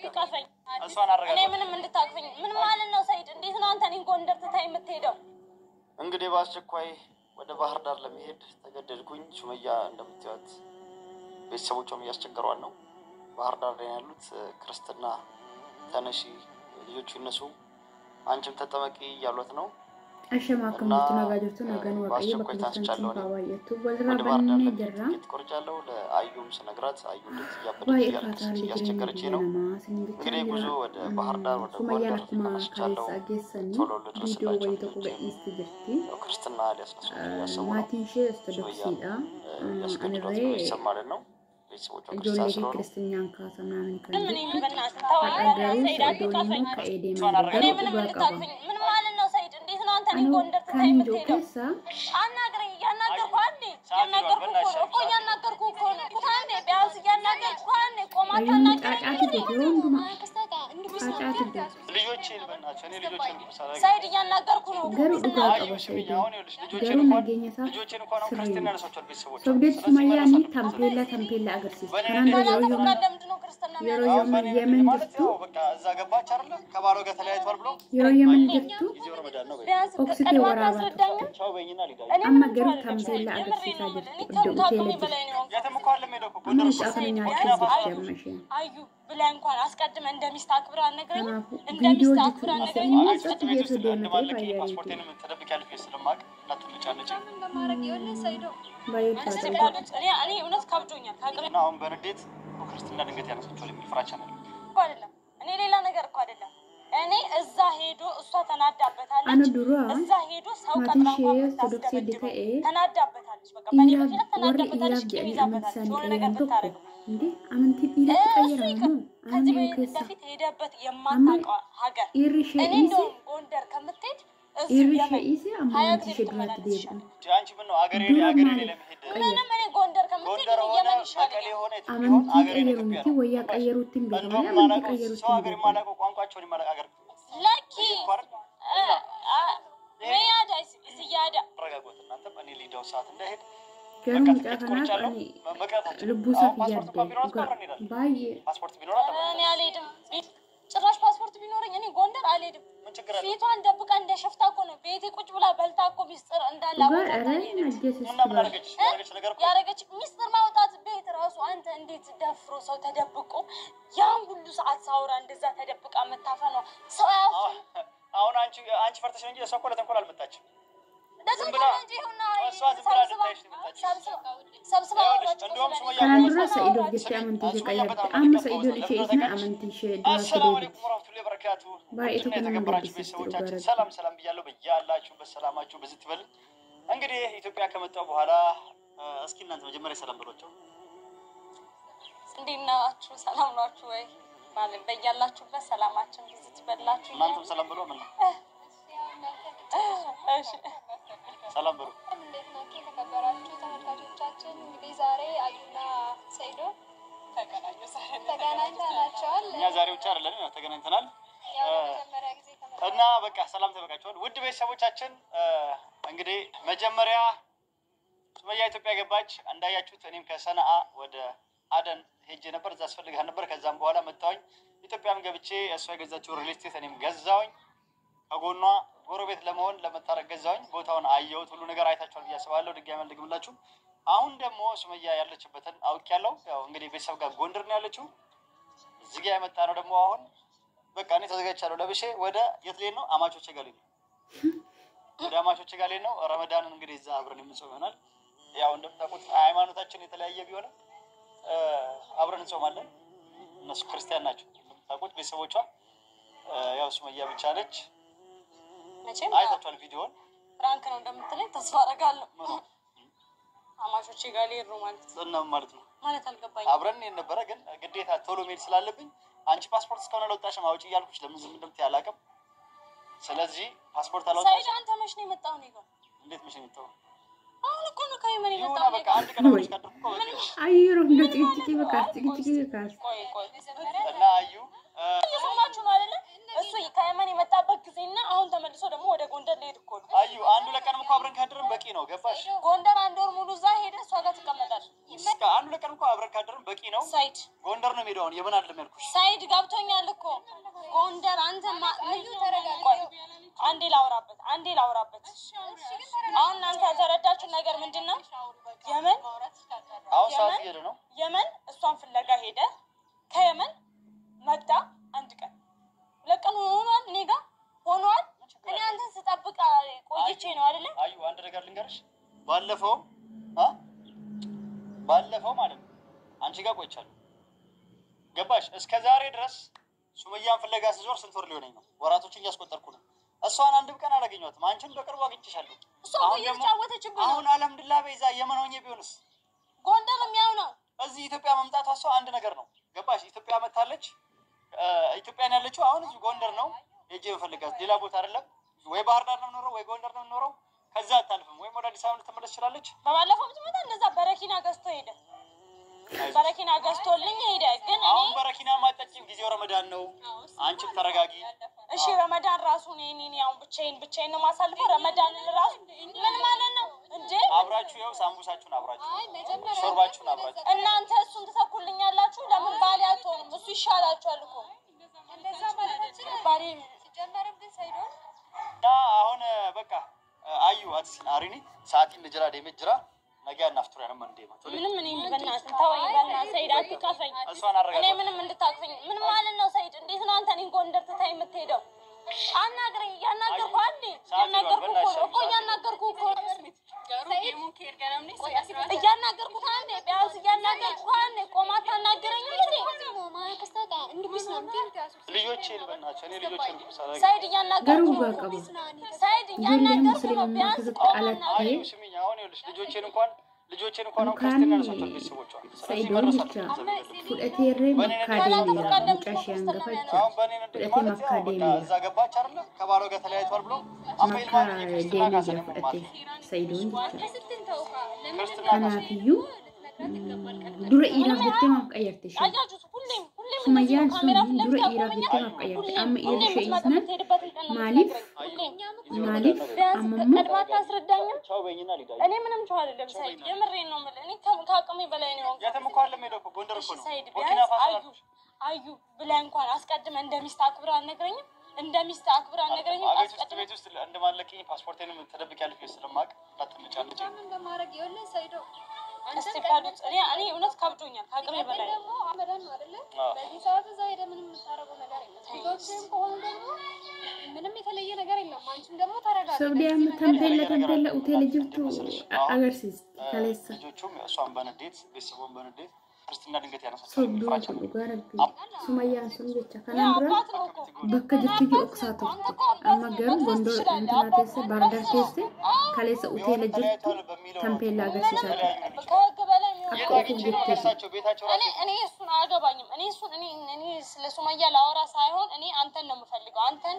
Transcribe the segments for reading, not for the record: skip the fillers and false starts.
ይካፈኝ እኔ ምንም እንድታቅፈኝ ምን ማለት ነው ሰይድ እንዴት ነው አንተ እኔን ጎንደር ትታይ የምትሄደው እንግዲህ ባስቸኳይ ወደ ባህር ዳር ለመሄድ ተገደድኩኝ ሱመያ እንደምትያት ቤተሰቦቿም እያስቸገሯን ነው ባህር ዳር ላይ ያሉት ክርስትና ተነሺ ልጆቹ እነሱ አንቺም ተጠመቂ ያሉት ነው አሸማከም ተናጋጆቹ ነገን ወቀየ በክርስቲያን ባባየቱ ወልራበን ነጀራ ተቆርጫለው ለአዩም ስነግራት አዩ እንደዚህ ያበደች ያስቸገረች ነው እንግዲህ ጉዞ ወደ ባህር ዳር ወደ ጎንደር ተነስቻለሁ ቶሎ ልድረስላችሁ ክርስትና ሊያስነሱ ያሰቡ ማቲንሼ ኦርቶዶክሲዳ ያስገድዷት ይሰማል ነው ቤተሰቦቿ ክርስቲያን ካሰናን ከነ ምን ይበናት ታዋራ ሰይዳት ይካፈኝ ምን ማለት ነው ሰይድ እንዴት ነው አንተ እኔን ጎንደር ትታይ የምትሄደው አናግረኝ ያናገርኩ አንዴ ያናገርኩ እኮ ነው ታንዴ ቢያንስ ያናገርኩ አንዴ ቆማታ ልጆቼን በእናትህ እኔ ልጆቼን ሰላም ሰይድ ያናገርኩ ነው ገሩ ልጆቼን እንኳን ክርስቲያና ነሳቸው ቤተሰቦች ሰብደት ሱመያኒ ተምፔላ አገርሲስ የመን ግፍቱ በቃ እዛ ገባች አይደለ ከባሏ ጋር ተለያይቷል ብሎ የመን ግፍቱ ጊዜው ረመዳን ነው ኦክሲጅን ወራባቱ ቻው በይና ሊዳ አማ ገሩ ተምፔላ አገርሲስ አዩ ብላ እንኳን አስቀድመ እንደሚስት አክብራ ነገረኝ እንደሚስት አክብራ ነገረኝ ፓስፖርቴንም ተደብቂያለሽ ስለማቅ ለትልጫለች ለማረግ ይወለ ሰይዶ እኔ እውነት ካብጆኛል ካቀረና አሁን በንዴት ክርስትና ድንገት ያነሳቸው ለምን ፍራቻ ነው አይደለም እኔ ሌላ ነገር እኮ አይደለም እኔ እዛ ሄዶ እሷ ተናዳበታለች እዛ ሄዶ ሰው ቀጥራው ተናዳበታለች በቃ በኔ ምክንያት ተናዳበታለች ይዛበታለች ወለ ነገር ተታረገ እንዴ አመንቲ ይለቀየራ ነው ከዚህ በፊት ሄደበት የማታውቀው ሀገር እኔ እንደውም ጎንደር ከምትሄድ ኢሪሼ አማንቲ ሸድማት ዲብ አንቺ ምን ነው አገሬ ለመሄድ ምንም እኔ ጎንደር ከምትሄድ የመን ይሻላል አመንቲ ቀየሩት ወያ ቀየሩትን ቢሆን አመንቲ ቀየሩት ሰው ሀገር ማላቀው ቋንቋቸውን ይማላቅ ሀገር ለኪ ያዳይስ ሲያዳ ረጋጎት እናንተ እኔ ሊዳው ሰዓት እንዳይሄድ ገሩ ጫፈናት ልቡሳ ይያደ ባይ ፓስፖርት ቢኖር እኔ አልሄድም ጭራሽ ፓስፖርት ቢኖርኝ እኔ ጎንደር አልሄድም ፊቷን ደብቃ እንደሸፍታ እኮ ነው ቤቴ ቁጭ ብላ በልታ እኮ ሚስጥር እንዳላወጣ ያረገች ሚስጥር ማውጣት ቤት ራሱ አንተ እንዴት ደፍሮ ሰው ተደብቆ ያን ሁሉ ሰዓት ሳውራ እንደዛ ተደብቃ መታፈኗ ሰው አሁን አንቺ ፈርተሽ እንጂ እሷ እኮ ለተንኮል አልመጣችም ለዝም ብላ እንጂ ሆና ሰብስባ እንደውም ሱመያ ካንድራ ሰይዶ ግስቲ አመንቲ ቀየር አም ሰይዶ ለሸይና አመንቲ ሸድ አሰላሙ አለይኩም ወራህመቱላሂ ወበረካቱ ባይቱ ተከበራችሁ ቤተሰቦቻችን ሰላም ብያለሁ በያላችሁ በሰላማችሁ በዝት ይበል እንግዲህ ኢትዮጵያ ከመጣው በኋላ እስኪ እናንተ መጀመሪያ ሰላም ብሏቸው እንዴናችሁ ሰላም ናችሁ ወይ ማለት በያላችሁበት ሰላማችን በዝት ይበላችሁ እናንተም ሰላም ብሎ ምን እሺ ሰላም ብሩ እንዴት ነው ተከበራችሁ ተመልካቾቻችን እንግዲህ ዛሬ አዩና ሰይዶ ተገናኝተናል እኛ ዛሬ ብቻ አይደለም ተገናኝተናል እና በቃ ሰላም ተበቃችኋል ውድ ቤተሰቦቻችን እንግዲህ መጀመሪያ ሱመያ ኢትዮጵያ ገባች እንዳያችሁት እኔም ከሰነአ ወደ አደን ሄጄ ነበር እዛ አስፈልጋ ነበር ከዛም በኋላ መጣሁኝ ኢትዮጵያም ገብቼ እሷ የገዛችው ሪል ስቴት እኔም ገዛሁኝ ከጎኗ ጎረቤት ለመሆን ለመታረቅ ገዛሁኝ ቦታውን አየሁት ሁሉ ነገር አይታችኋል ብያስባለሁ ድጋሚ ልግምላችሁ አሁን ደግሞ ሱመያ ያለችበትን አውቄያለሁ ያው እንግዲህ ቤተሰብ ጋር ጎንደር ነው ያለችው እዚህ ጋር የመጣ ነው ደግሞ አሁን በቃ እኔ ተዘጋጅቻለሁ ለብሼ ወደ የት ላይ ነው አማቾቼ ጋር ላይ ነው ወደ አማቾቼ ጋር ላይ ነው ረመዳንን እንግዲህ እዛ አብረን የምንጾም ይሆናል ያው እንደምታውቁት ሃይማኖታችን የተለያየ ቢሆንም አብረን እንጾማለን እነሱ ክርስቲያን ናቸው እንደምታውቁት ቤተሰቦቿ ያው ሱመያ ብቻ ነች መቼም አይታችኋል ቪዲዮውን ፍራንክ ነው እንደምትለኝ ተስፋ አደርጋለሁ አማቾቼ ጋር ሊሄድ ነው ማለት ነው ማለት አልገባኝ አብረን የነበረ ግን ግዴታ ቶሎ ሜል ስላለብኝ አንቺ ፓስፖርት እስካሁን አልወጣሽም አውጪ ያልኩሽ ለምን ዝም እንደምትይ አላውቅም ስለዚህ ፓስፖርት አልወጣሽ ሰይድ አንተ መች ነው የመጣው ነው ይገው እንዴት መች ነው የመጣው አሁን እኮ ነው ከየመን የመጣው በቃ አንድ ቀን ነው እስካደርኩ አይሩ እንደጥቂት በቃ ቆይ እና አዩ እየሰማችሁ ነው አይደል እሱ ከየመን የመጣበት ጊዜና አሁን ተመልሶ ደግሞ ወደ ጎንደር ሊሄድ እኮ ነው አዩ አንዱ ለቀንም እኮ አብረን ካደረን በቂ ነው ገባሽ ጎንደር አንድ ወር ሙሉ እዛ ሄደ እሷ ጋር ተቀመጣለች አንዱ ለቀንም እኮ አብረን ካደረን በቂ ነው ሰይድ ጎንደር ነው ሄደው የምን አይደለም ያልኩሽ ሳይድ ገብቶኛል እኮ ጎንደር አንተ ልዩ ተረጋጋ አንዴ ላውራበት አሁን እናንተ ያልተረዳችሁ ነገር ምንድነው የመን አሁን ሰዓት እየሄደ ነው የመን እሷን ፍለጋ ሄደ ከየመን መጣ አንድ ቀን ለቀን ሆኗል እኔ ጋር ሆኗል እኔ አንተን ስጠብቅ ቆይቼ ነው አይደል አዩ አንድ ነገር ልንገርሽ ባለፈው ማለት አንቺ ጋር ቆይቻለሁ ገባሽ እስከ ዛሬ ድረስ ሱመያን ፍለጋ ስዞር ስንት ወር ሊሆነኝ ነው ወራቶችን እያስቆጠርኩ ነው እሷን አንድ ቀን አላገኘኋትም አንቺን በቅርቡ አግኝቼሻለሁ አሁን አልሐምዱሊላህ በዛ የመን ሆኜ ቢሆንስ ጎንደር የሚያው ነው እዚህ ኢትዮጵያ መምጣቷ እሷ አንድ ነገር ነው ገባሽ ኢትዮጵያ መጣለች ኢትዮጵያን ያለችው አሁን እዚህ ጎንደር ነው ሄጄ በፈልጋት ሌላ ቦታ አይደለም ወይ ባህር ዳር ነው ኖረው ወይ ጎንደር ነው ኖረው ከዛ አታልፍም ወይ ወደ አዲስ አበባ ልትመለስ ትችላለች በባለፈው ምትመጣ እንደዛ በረኪና ገዝቶ ሄደ በረኪና ገዝቶልኝ ሄደ ግን አሁን በረኪና ማጠጪም ጊዜው ረመዳን ነው አንቺም ተረጋጊ እሺ ረመዳን ራሱ እኔ አሁን ብቻዬን ነው ማሳልፈው ረመዳን ራሱ ምን ማለት ነው እንዴ አብራችሁ ያው ሳምቡሳችሁን አብራችሁ ሾርባችሁን አብራችሁ እናንተ እሱን ተሰኩልኛላችሁ ለምን ባል ያቶንም እሱ ይሻላችኋል እኮ እንደዛ ማለት ባሪ ሲጀመርም ግን ሳይዶን አሁን በቃ አዩ አትስናሪኒ ሰዓቲን ልጅራ ደምጅራ ነገ እናፍጥሩ ያለው እንዴ ማለት ምንም በእናትህ ተወኝ በእናትህ ሰይድ አትካፈኝ እኔ ምንም እንድታቅፈኝ ምን ማለት ነው ሰይድ እንዴት ነው አንተ እኔን ጎንደር ትታይ የምትሄደው አናግረኝ ያናገርኩ አንዴ ያናገርኩ እኮ እያናገርኩት አንዴ ቢያንስ እያናገርኩት አንዴ ቆማ ታናግረኝ ልጆቼን በእናትህ እኔ ልጆቼን ሰይድ እያናገርኩ ቢያንስ ልጆቼን እንኳን ክርስቲያና ናቸው ቤተሰቦቿ ስለዚህ መረሳት ፉለቴሬ ማካዴሚያ ሙጫሽያን ገፋች ፉለቴ ማካዴሚያ እዛ ገባች አይደል ከባሏ ጋር ተለያይቷል ብሎ አፋይል ማለት ዴሚያ ፉለቴ ሰይዶን ከናትዩ ዱረ ኢራፍ ደተማ ቀየርተሽ ሱመያን ዱረ ኢራፍ ደተማ ቀየርተ አመ ኢርሽ ይስናል ማሊፍ አመሙ እኔ ምንም ቻው አይደለም ሰይድ የምሬን ነው ማለት እኔ ከአቅሜ በላይ ነው ያተመኳለ ሜዶኮ ጎንደር እኮ ነው ቦኪና ፋሶ አዩ ብላ እንኳን አስቀድመ እንደሚስት አክብራ አነግረኝም እንደሚስት አክብራ አነግረኝም አስቀድመ ቤት ውስጥ እንደማለቀኝ ፓስፖርቴንም ተደብቂያለሽ ስለማቅ አትመጫለች ምን እንደማረግ ይወለ ሰይዶ አስተካዱት እኔ እውነት ካብዶኛል ከአቅሜ በላይ ነው አመዳን ነው አይደለ በዚህ ሰዓት እዛ ሄደ ምንም የምታረገው ነገር የለም ልጆችም ከሆነ ደግሞ ምንም የተለየ ነገር የለም አንቺም ደግሞ ተረጋጋ ሰውዲያም ተንበለ ሆቴል ጅብቱ አገርሲስ ከለሳ ልጆቹም እሷን በንዴት ቤተሰቡን በንዴት ክርስትና ድንገት ያነሳቸው ሰውዱ ጋርብ ሱመያን ሱን ብቻ ካናንድራ በከጅቱ ኦክሳቶ አማገሩ ጎንዶ እንታቴስ ባርዳቴስ ከለሳ ሆቴል ጅብቱ ተንበለ አገርሲስ እኔ እሱን አያገባኝም እኔ ስለ ሱመያ ላወራ ሳይሆን እኔ አንተን ነው የምፈልገው አንተን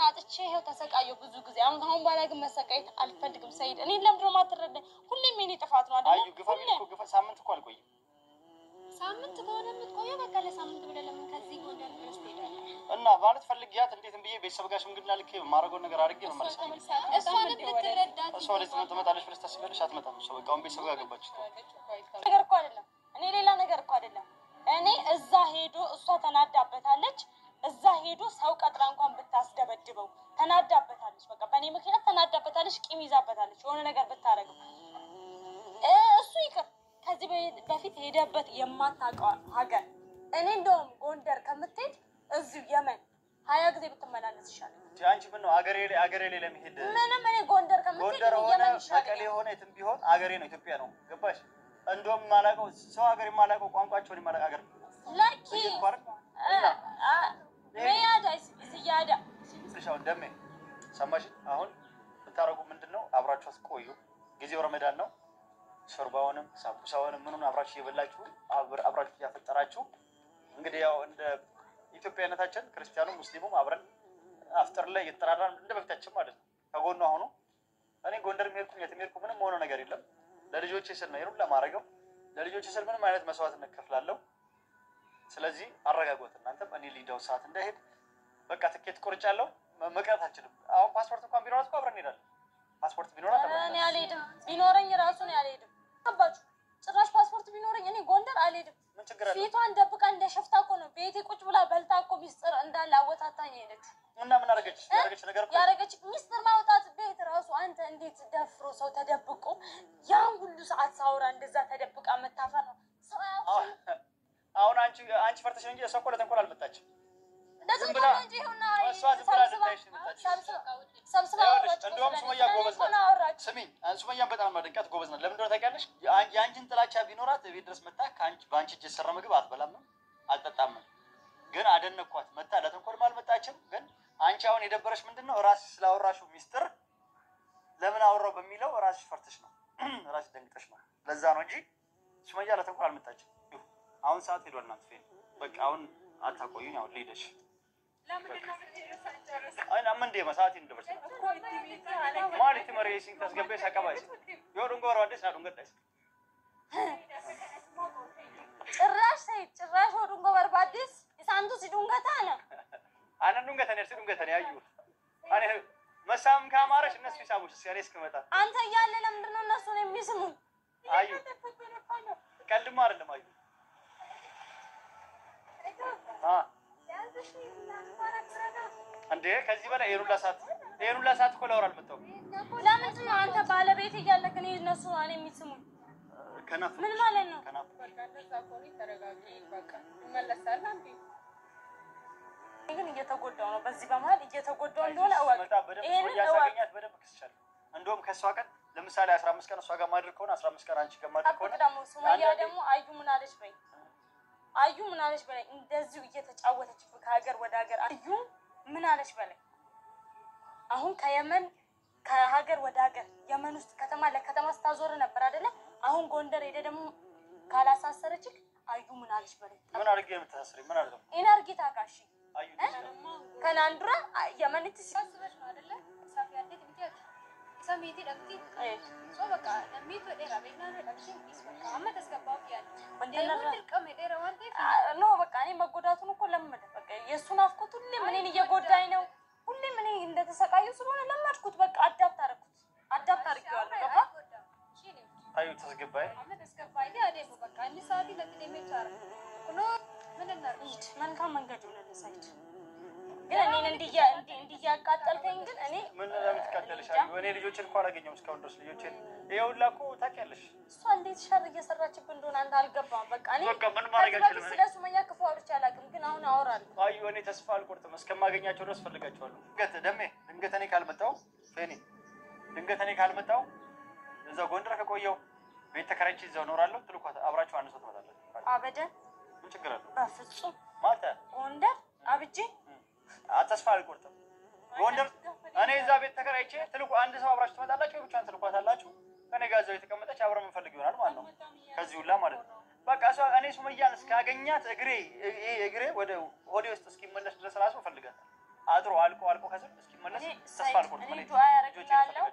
አጥቼ ይሄው ተሰቃየሁ ብዙ ጊዜ አሁን በኋላ ግን መሰቃየት አልፈልግም ሰይድ እኔ ለምንድነው ማትረዳኝ ሁሌም የኔ ጥፋት ነው አይደል አዩ ግፋ ሳምንት እኮ አልቆይም ሳምንት ከሆነ የምትቆየው በቃ ለሳምንት ብለህ ለምን ከዚህ ጎንደር ድረስ ትሄዳለህ እና ማለት ፈልጊያት እንዴት ብዬ ቤተሰብ ጋር ሽምግልና ልኬ ማረገው ነገር አድርጌ ነው ማለት ነው እሷን ልትረዳት እሷ ወደ ትመጣለች ብለሽ ታስቢያለሽ አትመጣም እሷ በቃ አሁን ቤተሰብ ጋር ገባች ነገር እኮ አይደለም እኔ ሌላ ነገር እኮ አይደለም እኔ እዛ ሄዶ እሷ ተናዳበታለች እዛ ሄዶ ሰው ቀጥራ እንኳን ብታስደበድበው ተናዳበታለች በቃ በእኔ ምክንያት ተናዳበታለች ቂም ይዛበታለች የሆነ ነገር ብታረገው እሱ ይቅር ከዚህ በፊት ሄደበት የማታውቀው ሀገር እኔ እንደውም ጎንደር ከምትሄድ እዚሁ የመን 20 ጊዜ ብትመላለስ ይሻላል አንቺ ምን ነው አገሬ ላይ ለመሄድ ምንም እኔ ጎንደር ከምትሄድ የመን ይሻላል መቀሌ ሆነ የትም ቢሆን አገሬ ነው ኢትዮጵያ ነው ገባሽ እንደውም ማላቀው ሰው ሀገር ማላቀው ቋንቋቸውን ማላቀ ሀገር ለኪ ሲያዳ ፍርሻው ደሜ ሰማሽ አሁን ብታረጉ ምንድነው አብራችሁ አስቆዩ ጊዜው ረመዳን ነው ሾርባውንም ሳምቡሳውንም ምኑን አብራችሁ እየበላችሁ አብራችሁ ያፈጠራችሁ እንግዲህ ያው እንደ ኢትዮጵያነታችን ክርስቲያኑ ሙስሊሙም አብረን አፍጠር ላይ እየተጠራራን እንደበፊታችን ማለት ነው ከጎኑ ሆኖ እኔ ጎንደር ሄድኩኝ የትም ሄድኩ ምንም ሆነ ነገር የለም ለልጆቼ ስል ነው ይሩን ለማረገው ለልጆቼ ስል ምንም አይነት መስዋዕትነት ከፍላለሁ ስለዚህ አረጋጉት እናንተም እኔ ሊዳው ሰዓት እንዳይሄድ በቃ ትኬት ቆርጫለሁ መቅረት አልችልም አሁን ፓስፖርት እንኳን ቢኖራት እኮ አብረን እንሄዳለን ፓስፖርት ቢኖራት እኔ አልሄድም ቢኖረኝ ራሱ ነው አልሄድም አባችሁ ጭራሽ ፓስፖርት ቢኖረኝ እኔ ጎንደር አልሄድም። ፊቷን ደብቃ እንደ ሸፍታ እኮ ነው ቤቴ ቁጭ ብላ በልታ እኮ ሚስጥር እንዳለ አወጣታኝ ሄደች። እና ምን አደረገች? ያደረገች ሚስጥር ማውጣት ቤት ራሱ አንተ እንዴት ደፍሮ ሰው ተደብቆ ያን ሁሉ ሰዓት ሳውራ እንደዛ ተደብቃ መታፈር ነው። አሁን አንቺ ፈርተሽ እንጂ እሷ እኮ ለተንኮል አልመጣችም። እንደዚህ ብላ እንጂ ሆና እንደውም ሱመያ ጎበዝ ናት። ስሚኝ ሱመያን በጣም ማደንቃት ጎበዝ ናት። ለምን እንደሆነ ታውቂያለሽ? የአንቺን ጥላቻ ቢኖራት ቤት ድረስ መጣ በአንቺ እጅ የተሰራ ምግብ አትበላም አልጠጣም። ግን አደነኳት። መጣ ለተንኮልም አልመጣችም። ግን አንቺ አሁን የደበረሽ ምንድነው? ራስሽ ስላወራሽው ሚስጥር ለምን አወራው በሚለው ራስሽ ፈርተሽ ነው፣ ራስሽ ደንግጠሽ ነው። ለዛ ነው እንጂ ሱመያ ለተንኮል አልመጣችም። አሁን ሰዓት ሄዷል። እናንተ በቃ አሁን አታቆዩኝ። አሁን ልሂድሽ أنا من دي مساتين دبرت. مالي تمري سين تسقبي سكبايس. يورون غور ودي سادون قدس. الراش يورون غور باديس. يساندو سيدون قتانا. أنا دون قتاني سيدون قتاني أيوه. أنا مسام كامارش الناس في ساموس سياريس كمتا. أنت يالله لمدرنا الناس ونهم بيسمون. أيوه. كل مار لما أيوه. እንዴ ከዚህ በላይ የሩላ ሰዓት እኮ ላወራ አልመጣሁም። ለምንድን ነው አንተ ባለቤት እያለህ እኔ እነሱ እኔ የሚስሙኝ? ምን ማለት ነው? ግን እየተጎዳው ነው። በዚህ በመሀል እየተጎዳው እንደሆነ እወቅ። ይሄንን እወቅ። በደንብ ክስቻለሁ። እንደውም ከሷ ቀን ለምሳሌ 15 ቀን እሷ ጋር ማድረግ ከሆነ 15 ቀን አንቺ ጋር ማድረግ ከሆነ ደግሞ ሱመያ ደግሞ አዩ ምን አለች በይ አዩ ምን አለች በላይ እንደዚሁ እየተጫወተችብህ ከሀገር ወደ ሀገር አዩ ምን አለች በላይ አሁን ከሀገር ወደ ሀገር የመን ውስጥ ከተማ ለከተማ ስታዞር ነበር አይደለ? አሁን ጎንደር ሄደ ደግሞ ካላሳሰረችክ አዩ ምን አለች በላይ ምን አድርጌ የምታሳስረኝ ምን አድርገው ኢነርጂ ታካሽ አዩ ከናንዱራ የመን ትስበሽ ነው አይደለ? ሳፊ ያንዴት ምትያት ሰሚቲ ደምቲ ሶ በቃ ለሚት ወደ ራበና ነው ዳክሽን ይስበቃ አመት አስገባው ያለ ኖ በቃ እኔ መጎዳቱን እኮ ለመደ በቃ የእሱን አፍቆት ሁሌም እኔን እየጎዳኝ ነው። ሁሌም እኔ እንደተሰቃየሁ ስለሆነ ለማድኩት በቃ አዳፕት አድርጌዋለሁ። ገባ አዩ ተስገባይ በቃ እኔ ሰዓት ለጥደሜቻራ መልካም መንገድ ሆነልሳይት ግን እኔን እንዲያቃጠልከኝ ግን እኔ ምን ለምትቃጠልሽ? አዩ እኔ ልጆችን እኮ አላገኘሁም እስካሁን ድረስ ልጆችን ይኸውላ እኮ ታውቂያለሽ። እሷ እንዴት ሸር እየሰራችብህ እንደሆነ አንተ አልገባም። በቃ እኔ በቃ ምን ማድረግ አልችልም። ስለ ሱመያ ክፉ አውርቼ አላውቅም፣ ግን አሁን አወራለሁ። አዩ እኔ ተስፋ አልቆርጥም እስከማገኛቸው ድረስ ፈልጋቸዋለሁ። ድንገት እኔ ካልመጣሁ ድንገት እኔ ካልመጣሁ እዛው ጎንደር ከቆየሁ ቤት ተከራይቼ እዛው እኖራለሁ። ትልኳት አብራችሁ አንድ ሰው ትመጣለች። አበደን ምን ችግር አለው? በፍጹም ማታ ጎንደር አብጄ ተስፋ አልቆርጥም። ጎንደር እኔ እዛ ቤት ተከራይቼ ትልቁ አንድ ሰው አብራችሁ ትመጣላችሁ። ብቻዋን ትልኳታላችሁ። ከኔ ጋር እዛው የተቀመጠች አብረን የምንፈልግ ይሆናል ማለት ነው። ከዚህ ሁላ ማለት ነው። በቃ እኔ ሱመያን እስካገኛት እግሬ ወደ ሆዴ ውስጥ እስኪመለስ ድረስ ራሱ እፈልጋለሁ። አጥሮ አልቆ ከስር እስኪመለስ ተስፋ አልቆርጥም። እኔ ዱአ ያደርግልሃለሁ።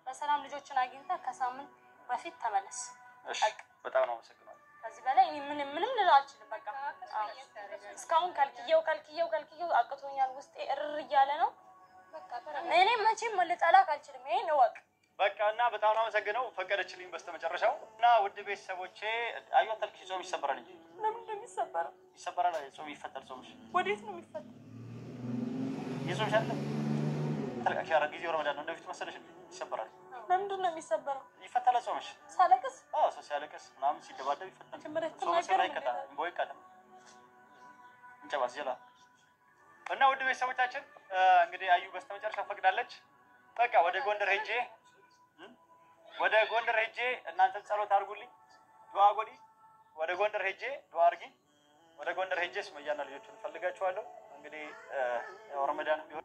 በሰላም ልጆችን አግኝተህ ከሳምንት በፊት ተመለስ። እሺ በጣም ነው የማመሰግነው። ከዚህ በላይ እኔ ምንም ልለው አልችልም። በቃ እስካሁን ከልክየው አቅቶኛል። ውስጤ እርር እያለ ነው። እኔ መቼም ልጠላክ አልችልም። ይሄን እወቅ። በቃ እና በጣም ነው የማመሰግነው ፈቀደችልኝ በስተመጨረሻው። እና ውድ ቤተሰቦቼ አዩ ተልክሽ ጾም ይሰበራል እንጂ ለምን እንደሚሰበረው ይሰበራል። ጾም ይፈታል። ጾምሽ ወዴት ነው የሚፈታው? የጾምሽ አለ ተልካሽ ያረ ጊዜው ረመዳን ነው እንደፊት መሰለሽ ይሰበራል። ለምንድን ነው የሚሰበረው? ይፈታል። ጾምሽ ሳለቅስ ሰው ሲያለቅስ ምናምን ሲደባደብ ይፈታል። ጾምሽ ላይ ከታ ቦይ ካለ እንጨባስ ይላ እና ውድ ቤተሰቦቻችን እንግዲህ አዩ በስተመጨረሻ ፈቅዳለች። በቃ ወደ ጎንደር ሄጄ እናንተም ጸሎት አድርጉልኝ፣ ዱአ ጎዲ ወደ ጎንደር ሄጄ ዱአ አድርጊ። ወደ ጎንደር ሄጄ ሱመያና ልጆቹን ፈልጋቸዋለሁ። እንግዲህ ረመዳን ቢሆን